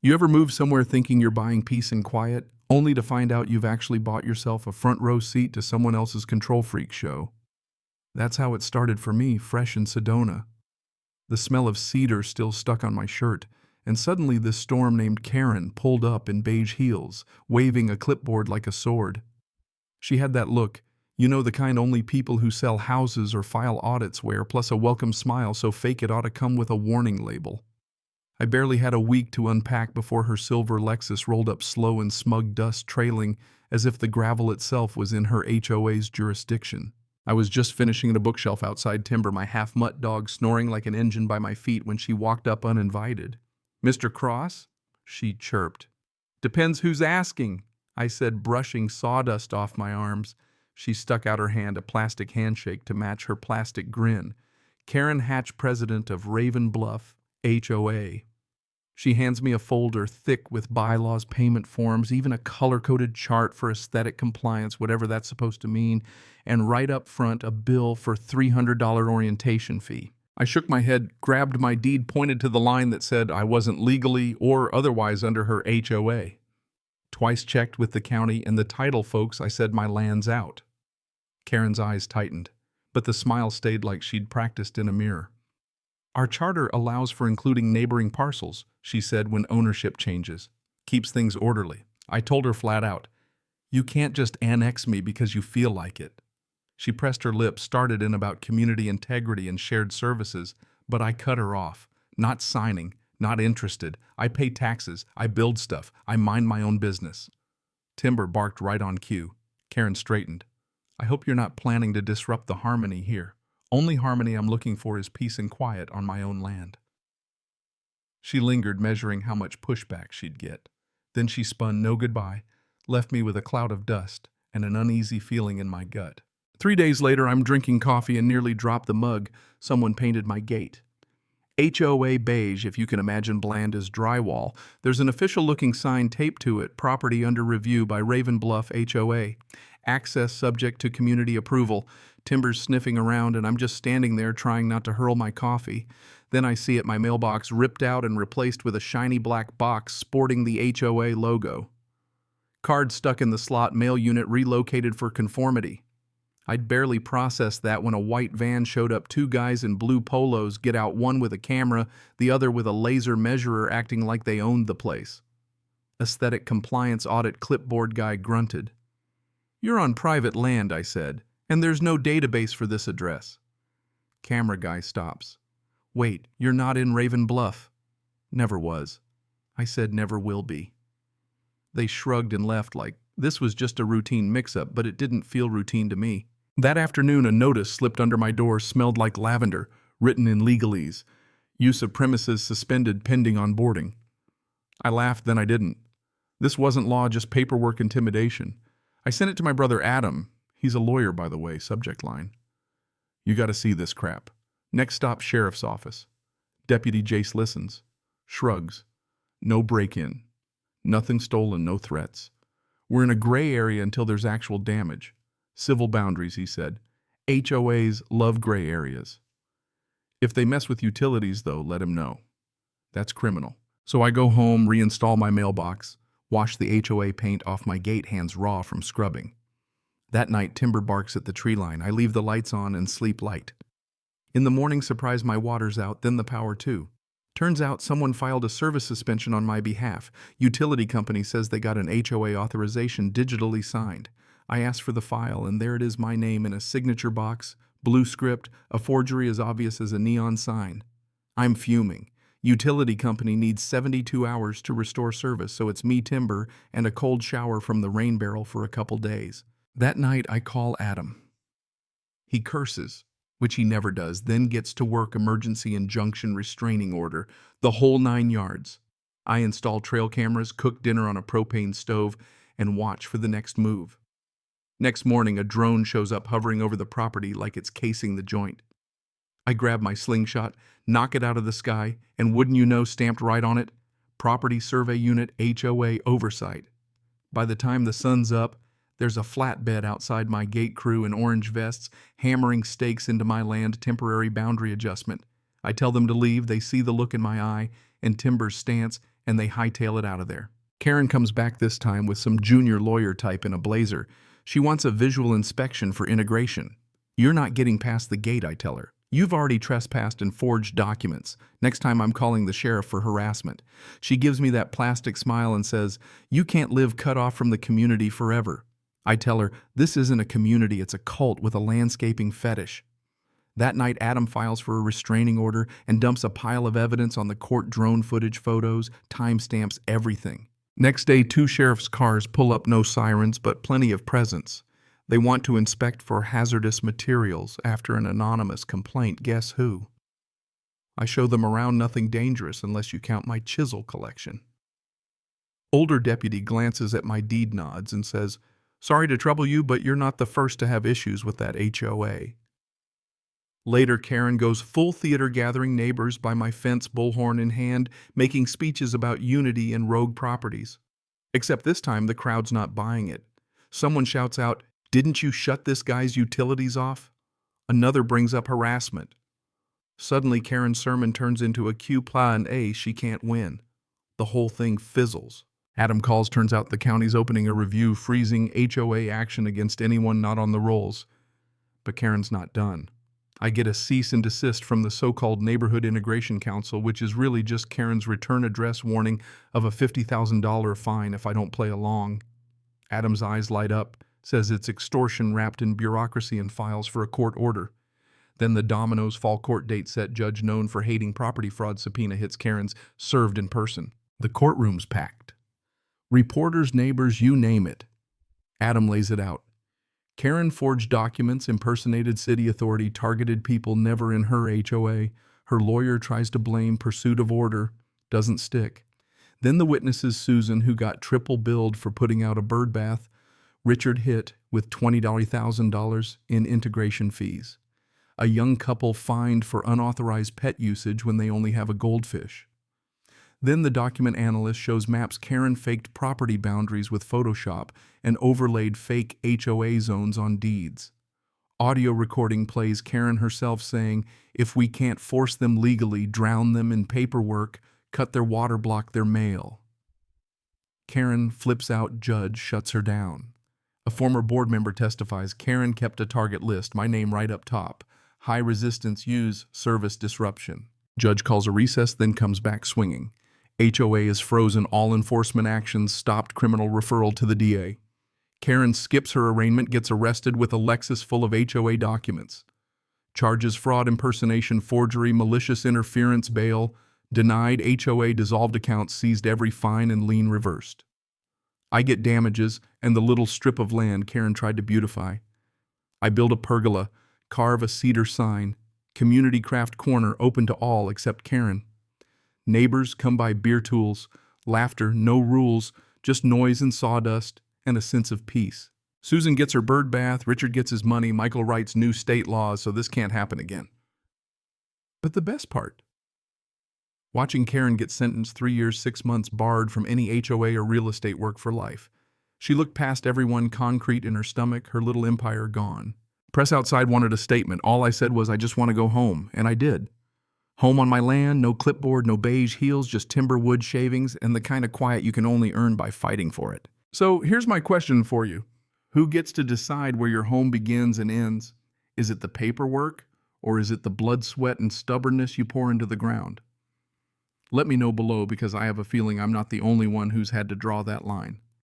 You ever move somewhere thinking you're buying peace and quiet, only to find out you've actually bought yourself a front row seat to someone else's control freak show? That's how it started for me, fresh in Sedona. The smell of cedar still stuck on my shirt, and suddenly this storm named Karen pulled up in beige heels, waving a clipboard like a sword. She had that look, you know, the kind only people who sell houses or file audits wear, plus a welcome smile so fake it ought to come with a warning label. I barely had a week to unpack before her silver Lexus rolled up slow in smug dust trailing, as if the gravel itself was in her HOA's jurisdiction. I was just finishing the bookshelf outside Timber, my half-mutt dog snoring like an engine by my feet, when she walked up uninvited. "Mr. Cross?" she chirped. "Depends who's asking," I said, brushing sawdust off my arms. She stuck out her hand, a plastic handshake to match her plastic grin. "Karen Hatch, president of Raven Bluff, HOA." She hands me a folder thick with bylaws, payment forms, even a color-coded chart for aesthetic compliance, whatever that's supposed to mean, and right up front a bill for $300 orientation fee. I shook my head, grabbed my deed, pointed to the line that said I wasn't legally or otherwise under her HOA. Twice checked with the county and the title folks, I said my land's out. Karen's eyes tightened, but the smile stayed like she'd practiced in a mirror. "Our charter allows for including neighboring parcels," she said, "when ownership changes. Keeps things orderly." I told her flat out, "You can't just annex me because you feel like it." She pressed her lips, started in about community integrity and shared services, but I cut her off. "Not signing, not interested. I pay taxes, I build stuff, I mind my own business." Timber barked right on cue. Karen straightened. "I hope you're not planning to disrupt the harmony here. Only harmony I'm looking for is peace and quiet on my own land." She lingered, measuring how much pushback she'd get. Then she spun no goodbye, left me with a cloud of dust and an uneasy feeling in my gut. 3 days later, I'm drinking coffee and nearly dropped the mug. Someone painted my gate. HOA beige, if you can imagine bland as drywall. There's an official-looking sign taped to it, "Property under review by Raven Bluff HOA. Access subject to community approval." Timber's sniffing around, and I'm just standing there trying not to hurl my coffee. Then I see it, my mailbox ripped out and replaced with a shiny black box sporting the HOA logo. Card stuck in the slot, mail unit relocated for conformity. I'd barely processed that when a white van showed up, 2 guys in blue polos get out, one with a camera, the other with a laser measurer, acting like they owned the place. Aesthetic compliance audit clipboard guy grunted. "You're on private land," I said, "and there's no database for this address." Camera guy stops. "Wait, you're not in Raven Bluff?" "Never was." I said, "Never will be." They shrugged and left like this was just a routine mix-up, but it didn't feel routine to me. That afternoon, a notice slipped under my door, smelled like lavender, written in legalese. "Use of premises suspended pending onboarding." I laughed, then I didn't. This wasn't law, just paperwork intimidation. I sent it to my brother Adam. He's a lawyer, by the way. Subject line: "You gotta see this crap. Next stop, sheriff's office." Deputy Jace listens. Shrugs. "No break-in. Nothing stolen, no threats. We're in a gray area until there's actual damage. Civil boundaries," he said. "HOAs love gray areas. If they mess with utilities, though, let him know. That's criminal." So I go home, reinstall my mailbox, wash the HOA paint off my gate, hands raw from scrubbing. That night, Timber barks at the tree line. I leave the lights on and sleep light. In the morning, surprise, my water's out, then the power too. Turns out someone filed a service suspension on my behalf. Utility company says they got an HOA authorization digitally signed. I asked for the file, and there it is, my name in a signature box, blue script, a forgery as obvious as a neon sign. I'm fuming. Utility company needs 72 hours to restore service, so it's me, Timber, and a cold shower from the rain barrel for a couple days. That night, I call Adam. He curses, which he never does, then gets to work, emergency injunction, restraining order, the whole 9 yards. I install trail cameras, cook dinner on a propane stove, and watch for the next move. Next morning, a drone shows up hovering over the property like it's casing the joint. I grab my slingshot, knock it out of the sky, and wouldn't you know, stamped right on it, Property Survey Unit HOA Oversight. By the time the sun's up, there's a flatbed outside my gate, crew in orange vests, hammering stakes into my land, temporary boundary adjustment. I tell them to leave, they see the look in my eye and Timber's stance, and they hightail it out of there. Karen comes back this time with some junior lawyer type in a blazer. She wants a visual inspection for integration. You're not getting past the gate, I tell her. You've already trespassed and forged documents. Next time I'm calling the sheriff for harassment. She gives me that plastic smile and says, you can't live cut off from the community forever. I tell her, this isn't a community, it's a cult with a landscaping fetish. That night, Adam files for a restraining order and dumps a pile of evidence on the court drone footage photos, timestamps, everything. Next day, 2 sheriff's cars pull up, no sirens, but plenty of presents. They want to inspect for hazardous materials after an anonymous complaint. Guess who? I show them around, nothing dangerous unless you count my chisel collection. Older deputy glances at my deed nods and says, sorry to trouble you, but you're not the first to have issues with that HOA. Later, Karen goes full theater, gathering neighbors by my fence, bullhorn in hand, making speeches about unity and rogue properties. Except this time, the crowd's not buying it. Someone shouts out, didn't you shut this guy's utilities off? Another brings up harassment. Suddenly, Karen's sermon turns into a Q plan A she can't win. The whole thing fizzles. Adam calls, turns out the county's opening a review freezing HOA action against anyone not on the rolls. But Karen's not done. I get a cease and desist from the so-called Neighborhood Integration Council, which is really just Karen's return address warning of a $50,000 fine if I don't play along. Adam's eyes light up, says it's extortion wrapped in bureaucracy, and files for a court order. Then the dominoes fall. Court date set. Judge known for hating property fraud subpoena hits. Karen's served in person. The courtroom's packed. Reporters, neighbors, you name it. Adam lays it out. Karen forged documents, impersonated city authority, targeted people never in her HOA. Her lawyer tries to blame pursuit of order. Doesn't stick. Then the witnesses, Susan, who got triple billed for putting out a bird bath, Richard hit with $20,000 in integration fees. A young couple fined for unauthorized pet usage when they only have a goldfish. Then the document analyst shows maps. Karen faked property boundaries with Photoshop and overlaid fake HOA zones on deeds. Audio recording plays Karen herself saying, if we can't force them legally, drown them in paperwork, cut their water, block their mail. Karen flips out. Judge shuts her down. A former board member testifies. Karen kept a target list, my name right up top. High resistance, use, service disruption. Judge calls a recess, then comes back swinging. HOA is frozen, all enforcement actions stopped, criminal referral to the DA. Karen skips her arraignment, gets arrested with a Lexus full of HOA documents. Charges fraud, impersonation, forgery, malicious interference, bail. Denied. HOA dissolved accounts, seized every fine and lien reversed. I get damages and the little strip of land Karen tried to beautify. I build a pergola, carve a cedar sign, community craft corner open to all except Karen. Neighbors come by, beer tools, laughter, no rules, just noise and sawdust, and a sense of peace. Susan gets her bird bath, Richard gets his money, Michael writes new state laws, so this can't happen again. But the best part, watching Karen get sentenced 3 years, 6 months, barred from any HOA or real estate work for life. She looked past everyone, concrete in her stomach, her little empire gone. Press outside wanted a statement. All I said was, I just want to go home, and I did. Home on my land, no clipboard, no beige heels, just timber wood shavings, and the kind of quiet you can only earn by fighting for it. So here's my question for you. Who gets to decide where your home begins and ends? Is it the paperwork, or is it the blood, sweat, and stubbornness you pour into the ground? Let me know below, because I have a feeling I'm not the only one who's had to draw that line.